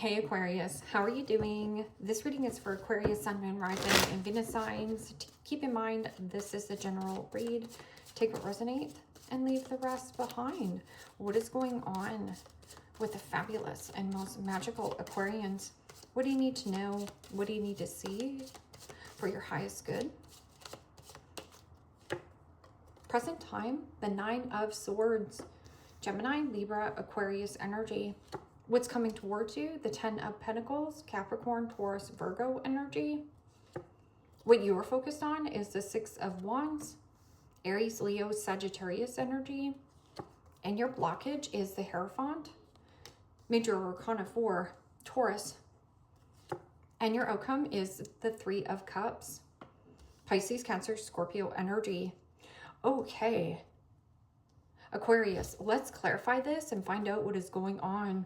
Hey Aquarius, how are you doing? This reading is for Aquarius, Sun, Moon, Rising, and Venus signs. Keep in mind, this is a general read. Take what resonates and leave the rest behind. What is going on with the fabulous and most magical Aquarians? What do you need to know? What do you need to see for your highest good? Present time, the Nine of Swords. Gemini, Libra, Aquarius energy. What's coming towards you? The Ten of Pentacles, Capricorn, Taurus, Virgo energy. What you are focused on is the Six of Wands, Aries, Leo, Sagittarius energy. And your blockage is the Hierophant, Major Arcana 4, Taurus. And your outcome is the Three of Cups, Pisces, Cancer, Scorpio energy. Okay. Aquarius, let's clarify this and find out what is going on.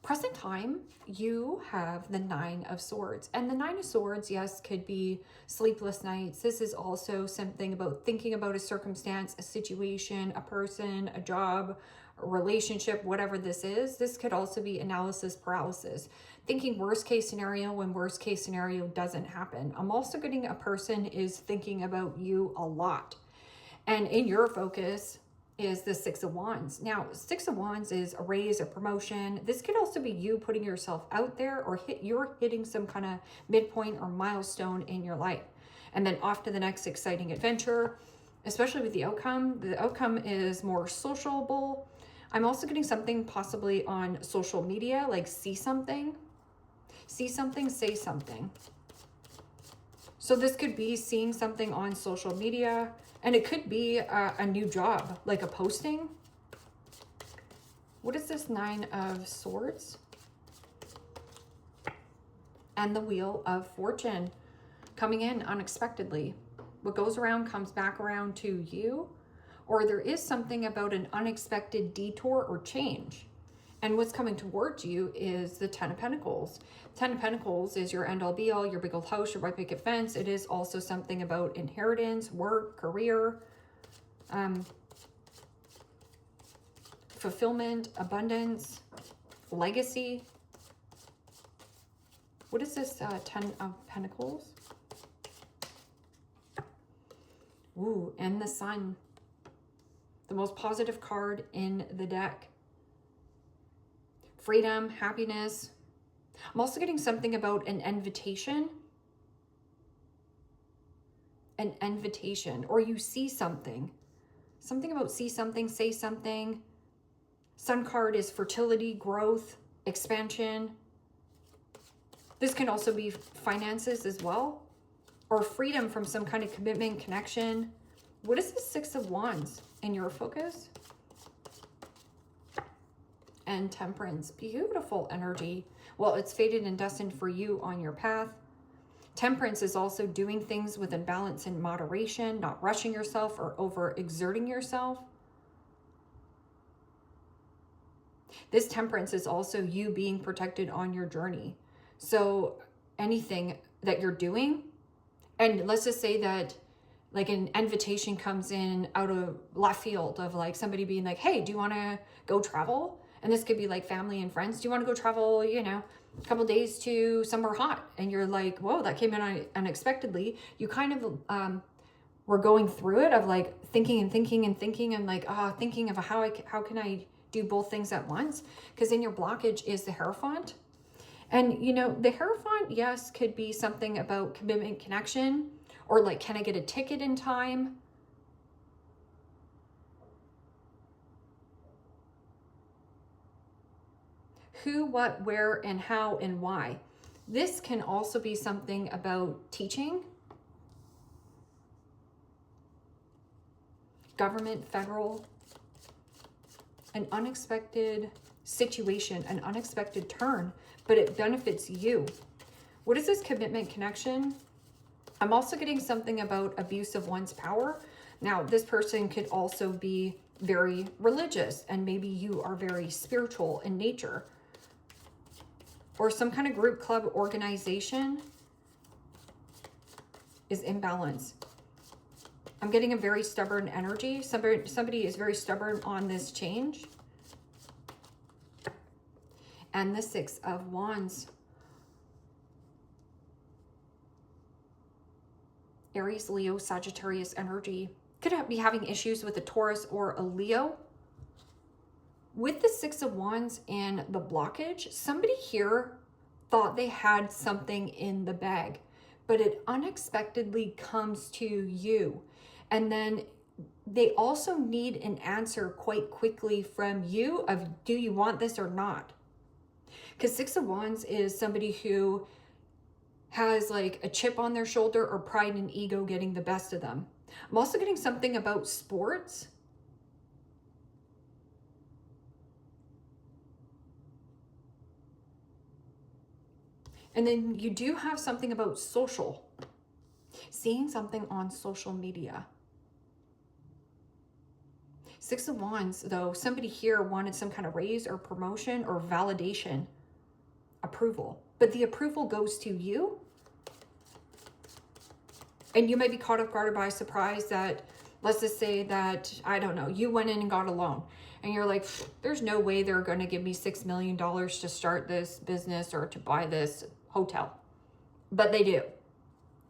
Present time, you have the Nine of Swords. And the Nine of Swords, yes, could be sleepless nights. This is also something about thinking about a circumstance, a situation, a person, a job, a relationship, whatever this is. This could also be analysis paralysis. Thinking worst case scenario when worst case scenario doesn't happen. I'm also getting a person is thinking about you a lot. And in your focus is the Six of Wands. Now, Six of Wands is a raise, a promotion. This could also be you putting yourself out there, or you're hitting some kind of midpoint or milestone in your life. And then off to the next exciting adventure, especially with the outcome. The outcome is more sociable. I'm also getting something possibly on social media, like see something, say something. So this could be seeing something on social media, and it could be a new job, like a posting. What is this Nine of Swords? And the Wheel of Fortune coming in unexpectedly. What goes around comes back around to you, or there is something about an unexpected detour or change. And what's coming towards you is the Ten of Pentacles. Ten of Pentacles is your end all be all, your big old house, your white picket fence. It is also something about inheritance, work, career, fulfillment, abundance, legacy. What is this Ten of Pentacles? Ooh, and the Sun. The most positive card in the deck. Freedom, happiness. I'm also getting something about an invitation. An invitation, or you see something. Something about see something, say something. Sun card is fertility, growth, expansion. This can also be finances as well, or freedom from some kind of commitment, connection. What is the Six of Wands in your focus? And Temperance, beautiful energy. Well, it's fated and destined for you on your path. Temperance is also doing things with a balance and moderation, not rushing yourself or overexerting yourself. This Temperance is also you being protected on your journey. So anything that you're doing, and let's just say that like an invitation comes in out of left field of like somebody being like, hey, do you want to go travel? And this could be like family and friends. Do you want to go travel, you know, a couple days to somewhere hot? And you're like, whoa, that came in unexpectedly. You kind of were going through it of like thinking and like, thinking of how can I do both things at once? Because in your blockage is the Hierophant. And, you know, the Hierophant, yes, could be something about commitment, connection, or like, can I get a ticket in time? Who, what, where, and how, and why. This can also be something about teaching, government, federal, an unexpected situation, an unexpected turn, but it benefits you. What is this commitment, connection? I'm also getting something about abuse of one's power. Now, this person could also be very religious, and maybe you are very spiritual in nature, or some kind of group, club, organization is imbalance. I'm getting a very stubborn energy. Somebody is very stubborn on this change. and the Six of Wands. Aries, Leo, Sagittarius energy. Could be having issues with a Taurus or a Leo. With the Six of Wands and the blockage, somebody here thought they had something in the bag, but it unexpectedly comes to you. And then they also need an answer quite quickly from you of, do you want this or not? Because Six of Wands is somebody who has like a chip on their shoulder or pride and ego getting the best of them. I'm also getting something about sports. And then you do have something about social. Seeing something on social media. Six of Wands, though, somebody here wanted some kind of raise or promotion or validation, approval. But the approval goes to you. And you might be caught off guard by surprise that, let's just say that, I don't know, you went in and got a loan. And you're like, there's no way they're going to give me $6 million to start this business or to buy this hotel. But they do.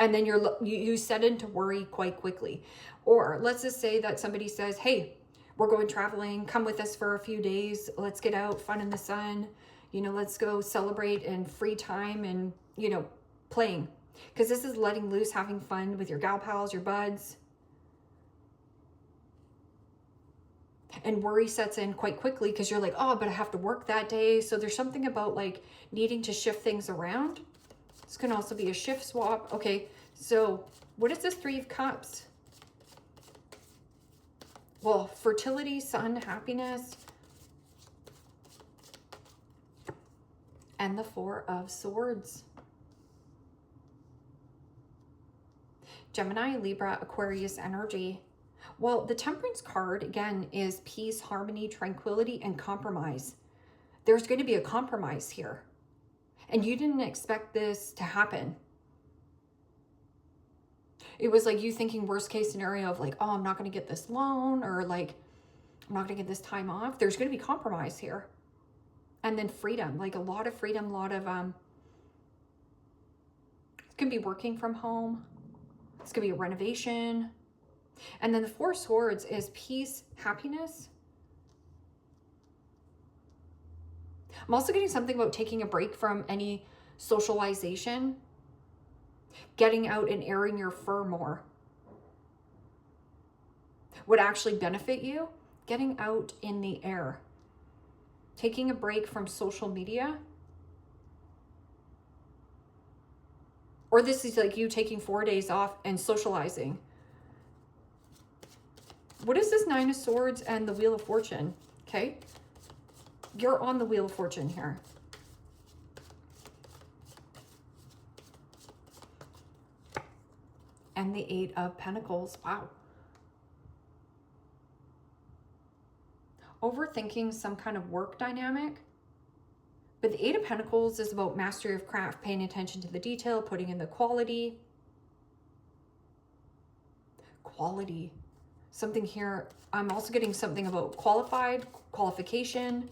And then you set into worry quite quickly. Or let's just say that somebody says, hey, we're going traveling, come with us for a few days, let's get out, fun in the sun, you know, let's go celebrate and free time and, you know, playing. Because this is letting loose, having fun with your gal pals, your buds. And worry sets in quite quickly because you're like, oh, but I have to work that day. So there's something about like needing to shift things around. This can also be a shift swap. Okay, so what is this Three of Cups? Well, fertility, sun, happiness. And the Four of Swords. Gemini, Libra, Aquarius energy. Well, the Temperance card, again, is peace, harmony, tranquility, and compromise. There's going to be a compromise here. And you didn't expect this to happen. It was like you thinking worst case scenario of like, oh, I'm not going to get this loan, or like, I'm not going to get this time off. There's going to be compromise here. And then freedom, like a lot of freedom, a lot of, it can be working from home. It's going to be a renovation. And then the Four of Swords is peace, happiness. I'm also getting something about taking a break from any socialization, getting out and airing your fur more. Would actually benefit you, getting out in the air, taking a break from social media. Or this is like you taking 4 days off and socializing. What is this Nine of Swords and the Wheel of Fortune? Okay. You're on the Wheel of Fortune here. And the Eight of Pentacles. Wow. Overthinking some kind of work dynamic. But the Eight of Pentacles is about mastery of craft, paying attention to the detail, putting in the quality. Quality. Something here. I'm also getting something about qualified, qualification.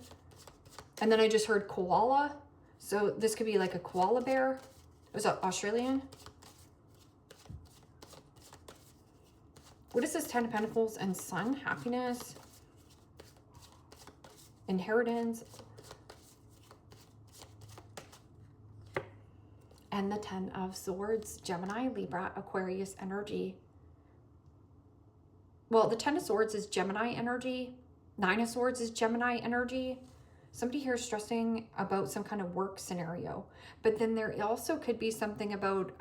And then I just heard koala. So this could be like a koala bear. Was that Australian? What is this? 10 of Pentacles and Sun, happiness, inheritance, and the 10 of Swords, Gemini, Libra, Aquarius energy. Well, the 10 of Swords is Gemini energy. 9 of Swords is Gemini energy. Somebody here is stressing about some kind of work scenario. But then there also could be something about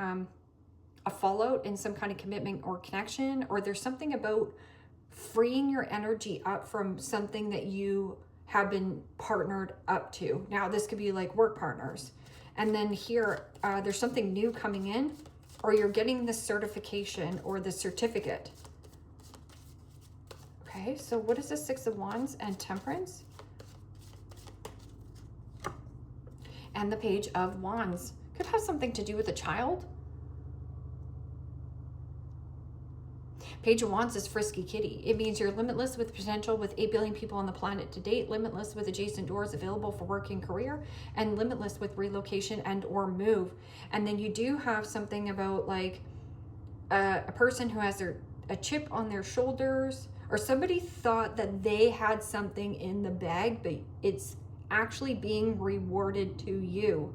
a fallout in some kind of commitment or connection. Or there's something about freeing your energy up from something that you have been partnered up to. Now, this could be like work partners. And then here, there's something new coming in. Or you're getting the certification or the certificate. Okay, so what is the Six of Wands and Temperance? And the Page of Wands. Could have something to do with a child. Page of Wands is frisky kitty. It means you're limitless with potential with 8 billion people on the planet to date, limitless with adjacent doors available for work and career, and limitless with relocation and or move. And then you do have something about like a person who has a chip on their shoulders, or somebody thought that they had something in the bag, but it's actually being rewarded to you.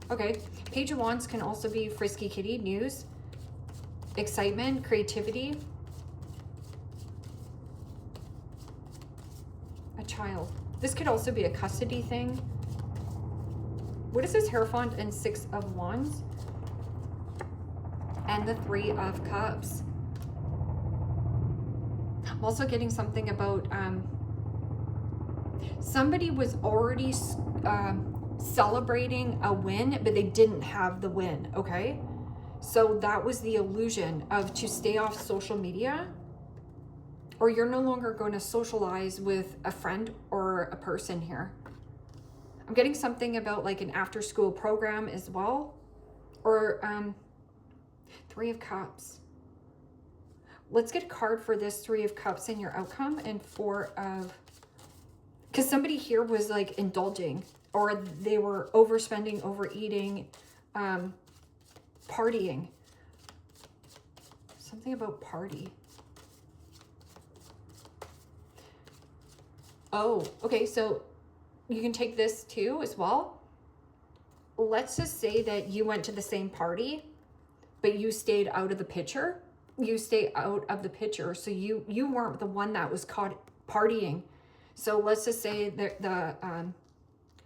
Okay, Page of Wands can also be frisky kitty, news, excitement, creativity, a child. This could also be a custody thing. What is this? Hierophant and 6 of Wands and the 3 of Cups. I'm also getting something about somebody was already celebrating a win, but they didn't have the win. Okay, so that was the illusion of to stay off social media, or you're no longer going to socialize with a friend or a person here. I'm getting something about like an after school program as well, or 3 of Cups. Let's get a card for this 3 of Cups and your outcome, and 4 of, because somebody here was like indulging, or they were overspending, overeating, partying. Something about party. Oh, okay, so you can take this too as well. Let's just say that you went to the same party, but you stayed out of the picture. You stay out of the picture, so you weren't the one that was caught partying. So let's just say that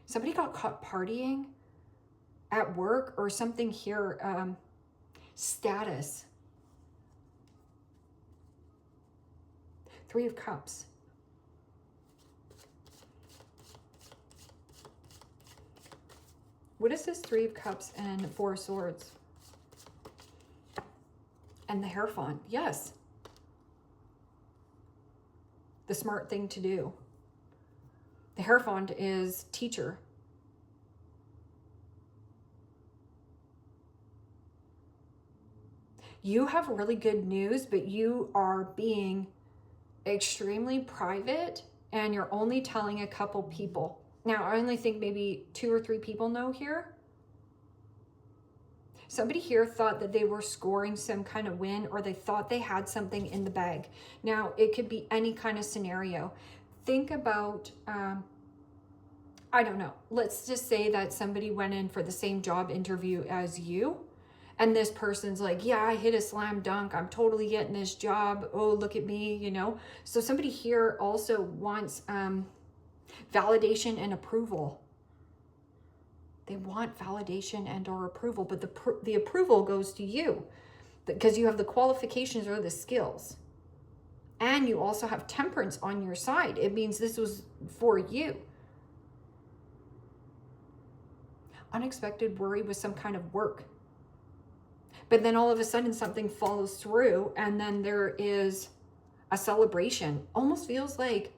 somebody got caught partying at work or something here. Status. 3 of Cups. What is this 3 of Cups and 4 of Swords? And the Hierophant. Yes. The smart thing to do. The Hierophant is teacher. You have really good news, but you are being extremely private and you're only telling a couple people. Now, I only think maybe 2 or 3 people know here. Somebody here thought that they were scoring some kind of win, or they thought they had something in the bag. Now, it could be any kind of scenario. Think about, I don't know. Let's just say that somebody went in for the same job interview as you. And this person's like, yeah, I hit a slam dunk. I'm totally getting this job. Oh, look at me, you know. So somebody here also wants validation and approval. They want validation and or approval, but the approval goes to you because you have the qualifications or the skills. And you also have temperance on your side. It means this was for you. Unexpected worry with some kind of work. But then all of a sudden something follows through, and then there is a celebration. Almost feels like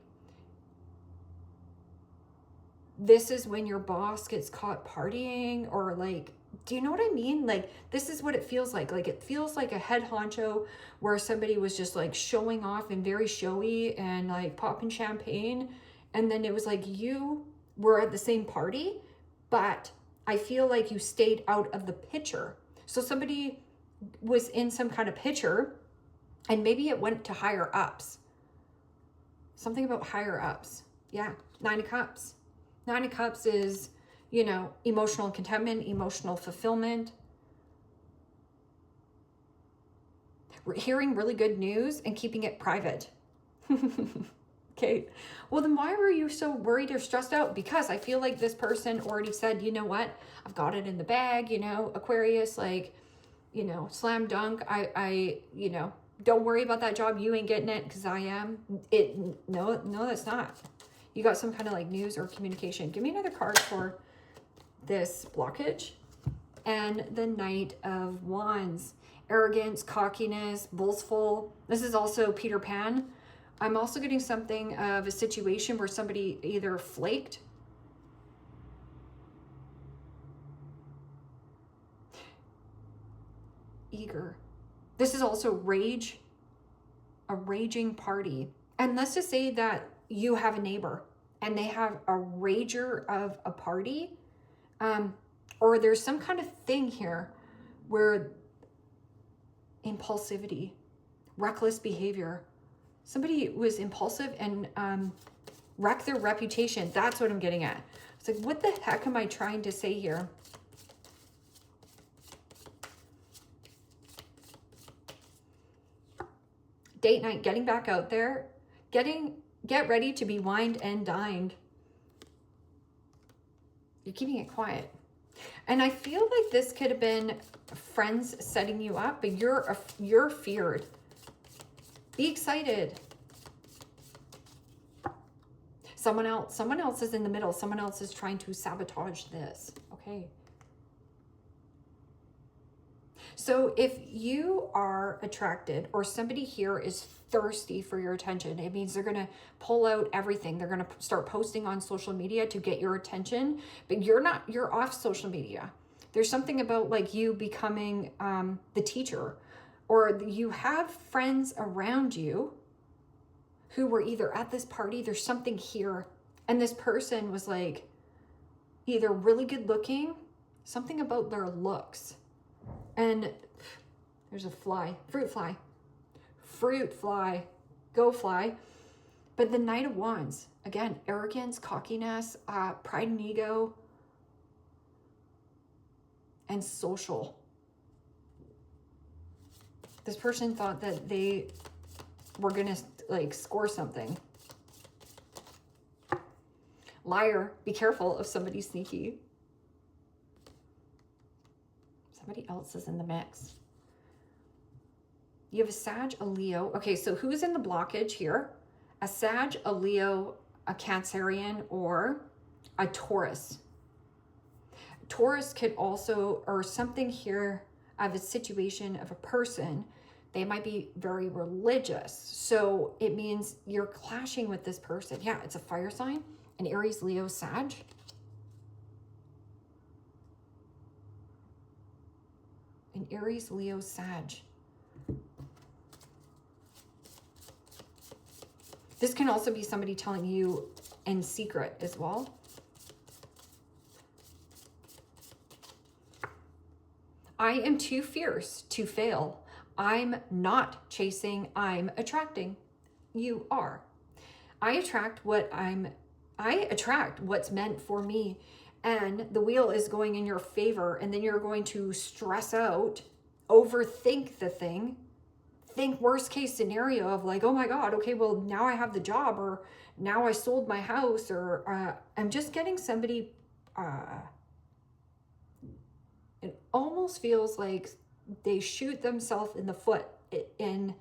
this is when your boss gets caught partying, or like, do you know what I mean? Like, this is what it feels like. Like, it feels like a head honcho where somebody was just like showing off and very showy and like popping champagne. And then it was like you were at the same party, but I feel like you stayed out of the picture. So somebody was in some kind of picture and maybe it went to higher ups. Something about higher ups. Yeah, 9 of Cups. 9 of Cups is, you know, emotional contentment, emotional fulfillment. We're hearing really good news and keeping it private. Okay. Well, then why were you so worried or stressed out? Because I feel like this person already said, you know what? I've got it in the bag, you know, Aquarius, like, you know, slam dunk. I you know, don't worry about that job. You ain't getting it because I am. No, that's not. You got some kind of like news or communication. Give me another card for this blockage. And the Knight of Wands. Arrogance, cockiness, boastful. This is also Peter Pan. I'm also getting something of a situation where somebody either flaked. eager. This is also rage, a raging party. And let's just say that you have a neighbor and they have a rager of a party, or there's some kind of thing here where impulsivity, reckless behavior, somebody was impulsive and wrecked their reputation. That's what I'm getting at. It's like, what the heck am I trying to say here? Date night, getting back out there, get ready to be wined and dined. You're keeping it quiet. And I feel like this could have been friends setting you up, but you're feared. Be excited. Someone else is in the middle. Someone else is trying to sabotage this. Okay. So if you are attracted, or somebody here is thirsty for your attention, it means they're going to pull out everything. They're going to start posting on social media to get your attention, but you're off social media. There's something about like you becoming the teacher, or you have friends around you who were either at this party, there's something here, and this person was like either really good looking, something about their looks. And there's a fly, fruit fly, go fly. But the Knight of Wands, again, arrogance, cockiness, pride and ego, and social. This person thought that they were gonna like score something. Liar, be careful of somebody sneaky. Somebody else is in the mix. You have a Sag, a Leo. Okay, so who's in the blockage here? A Sag, a Leo, a Cancerian, or a Taurus. Taurus could also, or something here of a situation of a person. They might be very religious. So it means you're clashing with this person. Yeah, it's a fire sign. An Aries, Leo, Sag. An Aries, Leo, Sag. This can also be somebody telling you in secret as well. I am too fierce to fail. I'm not chasing, I'm attracting. You are. I attract what's meant for me. And the wheel is going in your favor, and then you're going to stress out, overthink the thing, think worst case scenario of like, oh my God, okay, well now I have the job, or now I sold my house, or I'm just getting somebody, it almost feels like they shoot themselves in the foot in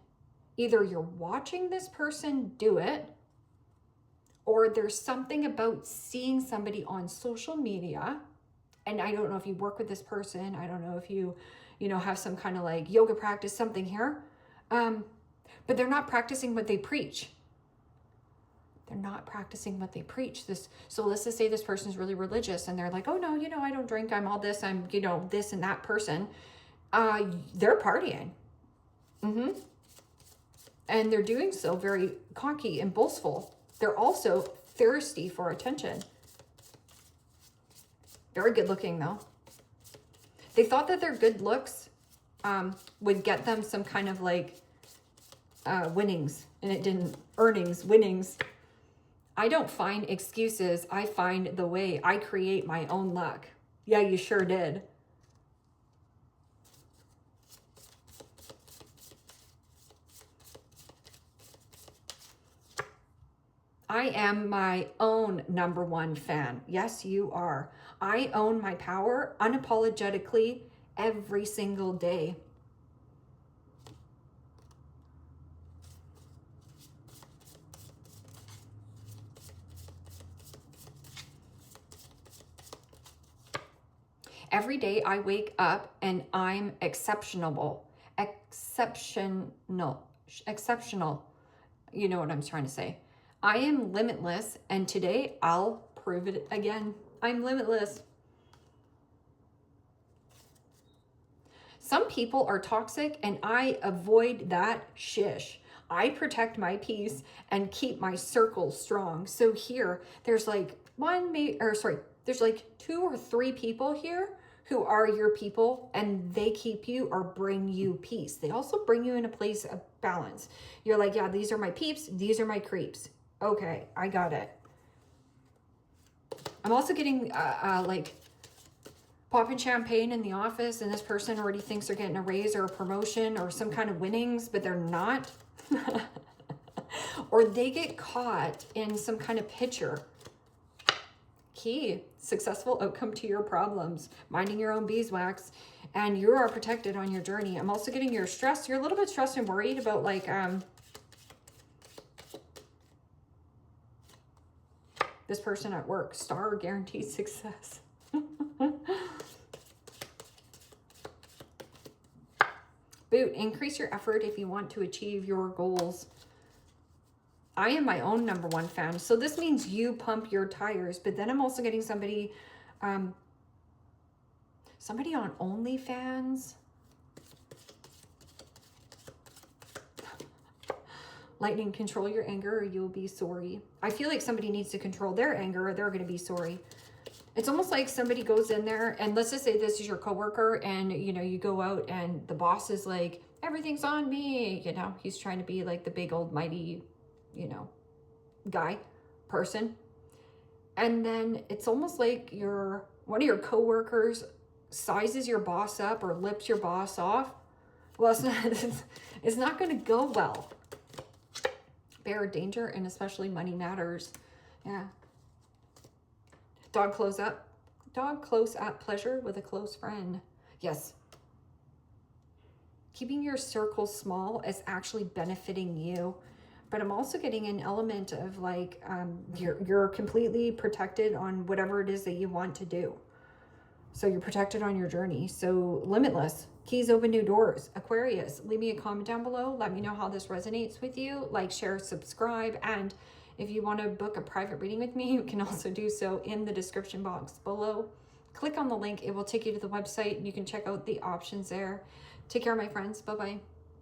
either you're watching this person do it, or there's something about seeing somebody on social media. And I don't know if you work with this person. I don't know if you have some kind of like yoga practice, something here. But they're not practicing what they preach. They're not practicing what they preach. So let's just say this person is really religious and they're like, oh no, I don't drink. I'm all this. I'm, this and that person. They're partying. And they're doing so very cocky and boastful. They're also thirsty for attention. Very good looking though. They thought that their good looks would get them some kind of like winnings, and it didn't. Winnings. I don't find excuses. I find the way. I create my own luck. Yeah, you sure did. I am my own #1 fan. Yes, you are. I own my power unapologetically every single day. Every day I wake up and I'm exceptional. You know what I'm trying to say. I am limitless, and today I'll prove it again. I'm limitless. Some people are toxic and I avoid that shish. I protect my peace and keep my circle strong. So here, there's like there's like 2 or 3 people here who are your people, and they keep you or bring you peace. They also bring you in a place of balance. You're like, yeah, these are my peeps, these are my creeps. Okay, I got it. I'm also getting like popping champagne in the office, and this person already thinks they're getting a raise or a promotion or some kind of winnings, but they're not. Or they get caught in some kind of picture. Key, successful outcome to your problems, minding your own beeswax, and you are protected on your journey. I'm also getting your stress. You're a little bit stressed and worried about like this person at work. Star guarantees success. Boot, increase your effort if you want to achieve your goals. I am my own #1 fan. So this means you pump your tires, but then I'm also getting somebody on OnlyFans. Lightning, control your anger or you'll be sorry. I feel like somebody needs to control their anger or they're going to be sorry. It's almost like somebody goes in there, and let's just say this is your coworker, and you know, you go out and the boss is like, everything's on me. You know, he's trying to be like the big old mighty, you know, person. And then it's almost like one of your coworkers sizes your boss up or lips your boss off. Well, it's not going to go well. Bear danger, and especially money matters. Yeah. Dog close up pleasure with a close friend. Yes. Keeping your circle small is actually benefiting you. But I'm also getting an element of like, you're completely protected on whatever it is that you want to do. So you're protected on your journey. So limitless. Keys open new doors. Aquarius, leave me a comment down below. Let me know how this resonates with you. Like, share, subscribe. And if you want to book a private reading with me, you can also do so in the description box below. Click on the link. It will take you to the website and you can check out the options there. Take care, my friends. Bye-bye.